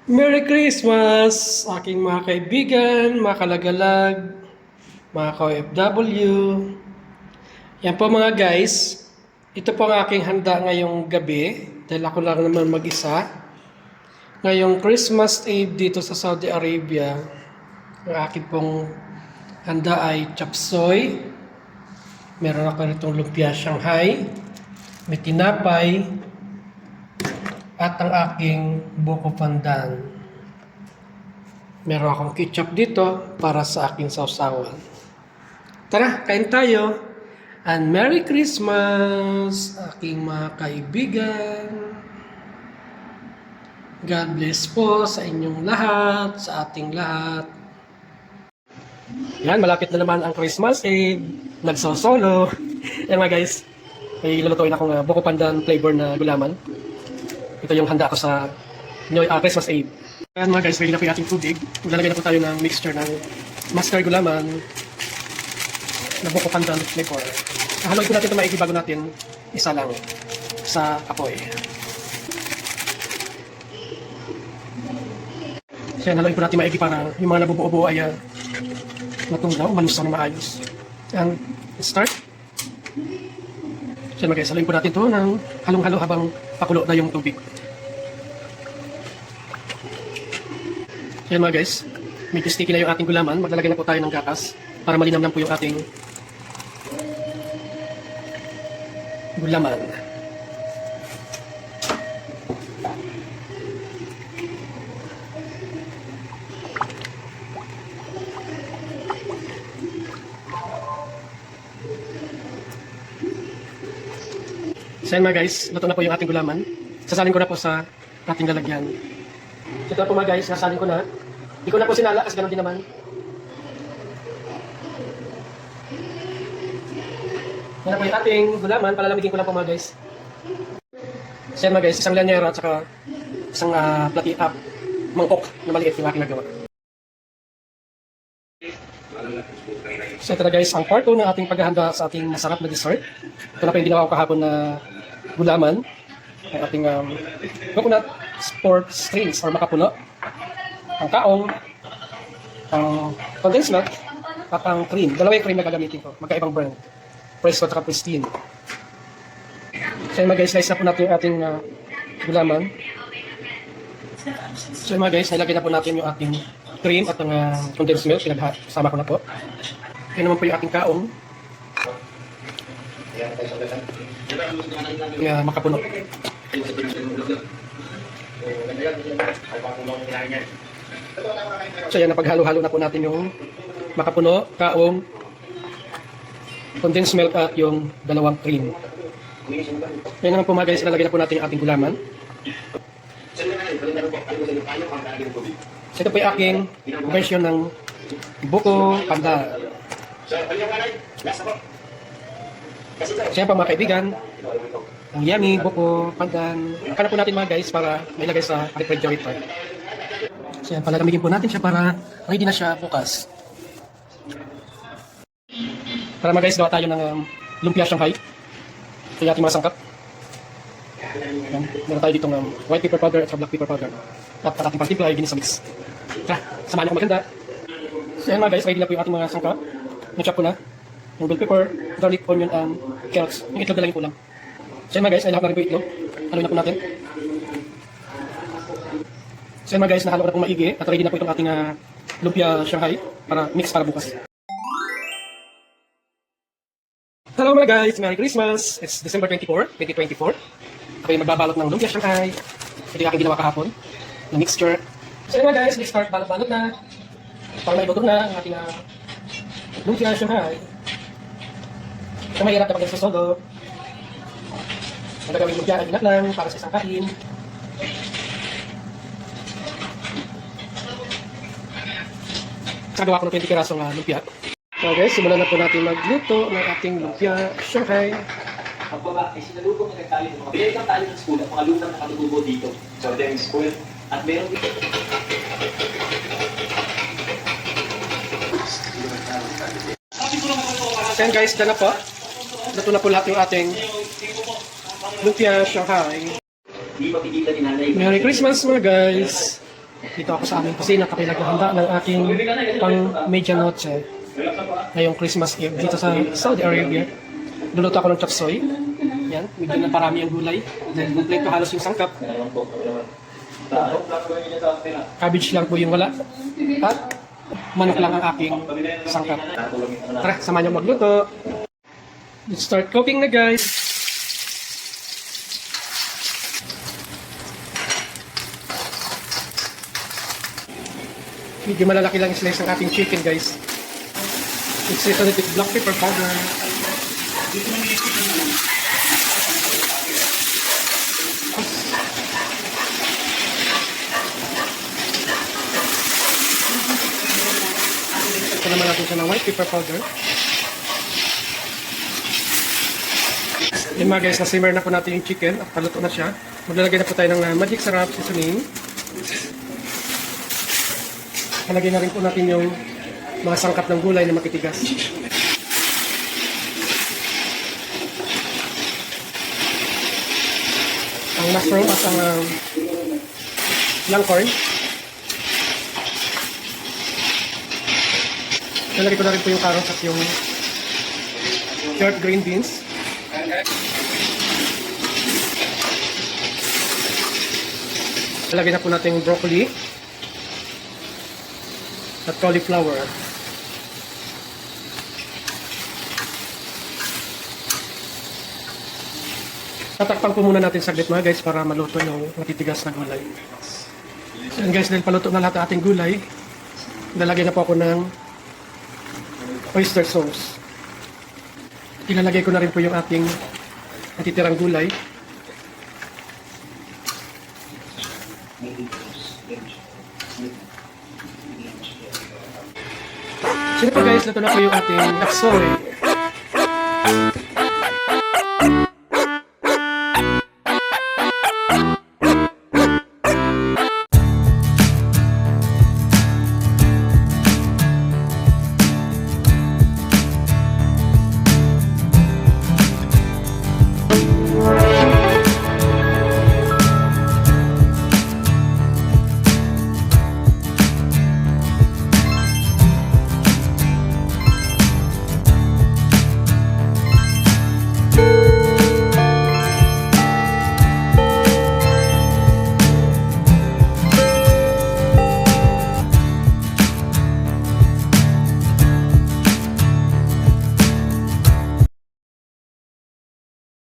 Merry Christmas, aking mga kaibigan, mga kalagalag, mga ka-OFW. Yan po mga guys, ito po ang aking handa ngayong gabi dahil ako lang naman mag-isa. Ngayong Christmas Eve dito sa Saudi Arabia, ang aking pong handa ay chop suey. Meron ako nitong lumpia Shanghai, may tinapay, at ang aking buko pandan. Meron akong ketchup dito para sa aking sausawan. Tara, kain tayo. And Merry Christmas, aking mga kaibigan. God bless po sa inyong lahat, sa ating lahat. Yan, malapit na naman ang Christmas. Nagsosolo. Yan mga guys, may lulutuin akong buko pandan flavor na gulaman. Ito yung handa ko sa Christmas Eve. Ayan mga guys, ready na po yung ating tubig. Maglalagay na po tayo ng mixture ng mustard gulaman na buko pandan flavor. Haluin po natin ito maigi bago natin isa lang sa apoy. Ayan, haluin po natin maigi para yung mga nabubuo-buo ay matunglaw, malusaw na maayos. Ayan, start. Ayan mga guys, haluin po natin ito ng halong-halo habang pakulo na yung tubig. Ayan mga guys, medyo sticky na yung ating gulaman. Maglalagay na po tayo ng gatas para malinamnam po yung ating gulaman. So ayan mga guys, luto na po yung ating gulaman. Sasalin ko na po sa ating lalagyan. So ito po mga guys, nasalin ko na. Hindi ko na po sinala kasi ganoon din naman. Yan na po yung ating gulaman. Palalamigin ko lang po mga guys. So yan mga guys, isang lanyera at saka isang mangkok na maliit yung aking nagawa. So ito na guys, ang part 2 ng ating paghahanda sa ating masarap na dessert. Ito na po yung ginawa ko kahapon na gulaman. Ang ating coconut sport strings or makapuno. Ang kaong, ang condensed milk, at ang cream. Dalawa yung cream na gagamitin ko. Magkaibang brand. Presto at pristine. So mga guys, slice na po natin yung ating gulaman. So mga guys, nilagay na po natin yung ating cream at ang condensed milk. Pinag-sama ko na po. Yan naman po yung ating kaong. Makapuno. So yan, napaghalo-halo na po natin yung makapuno, kaong, condensed milk at yung dalawang cream. Yan naman po mga guys, ilalagay na po natin yung ating gulaman. So ito po yung aking version ng buko pandan. So yan po mga kaibigan, ang yummy buko pandan. Akala po natin mga guys para mailagay sa refrigerator. So yan, palalamigin po natin siya para ready na siya bukas. Para mga guys, gawa tayo ng lumpia Shanghai. Ito yung ating mga sangkap. Yan. Meron tayo dito ng white pepper powder at black pepper powder. At ating pang-timpla ay ginis sa mix. Tara, samahan niyo kung maganda. So yan mga guys, ready na po yung ating mga sangkap. Na-chop ko na. Yung bell pepper, garlic, onion, and carrots. Yung itlog na lang yung kulang. So yan mga guys, nahalo na rin po yung itlog. Haluin na po natin. So yan mga guys, nahalo ko na po maigi. At ready na po itong ating lumpia Shanghai para mix para bukas. Hello mga guys! Merry Christmas! It's December 24, 2024. Ako yung magbabalot ng lumpia Shanghai. Ito yung aking ginawa kahapon na mixture. So yun mga guys, let's start balot-balot na. Para may luto na ang ating lumpia Shanghai. Ito mahirap kapag nagsasolo. Ang gagawin lumpia ay inat lang para sa isang kain. Sagawa ko ng 20 pirasong lumpia. So guys, simulan na po natin magluto ng ating lumpia Shanghai. Pagbaba, ay sinaluto ng tayo ng mga binigyan tayo ng school at mga lumang nakatutubo dito. So, yung school. At meron dito. Then guys, dyan na po. Luto na po lahat yung ating lumpia Shanghai. Hindi mapigilan ni nanay. Merry Christmas mga guys! Dito ako sa aming kusina, kami naghahanda ng aking pang medianoche ngayong Christmas Eve dito sa Saudi Arabia. Luluto ako ng chop suey. Yan, medyo na parami ang gulay. Dahil kompleto halos yung sangkap. Cabbage lang po yung wala. At manok lang ang aking sangkap. Tara, samahan niyo magluto. Let's start cooking na, guys. Medyo malalaki lang slice ng ating chicken, guys. It's a little bit black pepper powder. Ito naman natin siya ng white pepper powder. Yung mga guys, na-simmer na po natin yung chicken at paluto na siya. Maglalagay na po tayo ng magic sarap seasoning. Halagay na rin po natin yung mga sangkap ng gulay na makitigas. Ang mushroom at ang young corn. Nalagay ko na rin po yung carrots at yung short green beans. Nalagay na po natin yung broccoli at cauliflower. Tatakpan po muna natin saglit mga guys para maluto yung matitigas na gulay. So guys, dahil paluto na lahat ng ating gulay, nalagay na po ako ng oyster sauce. Ilalagay ko na rin po yung ating natitirang gulay. So ito guys, ito na po yung ating laksoy.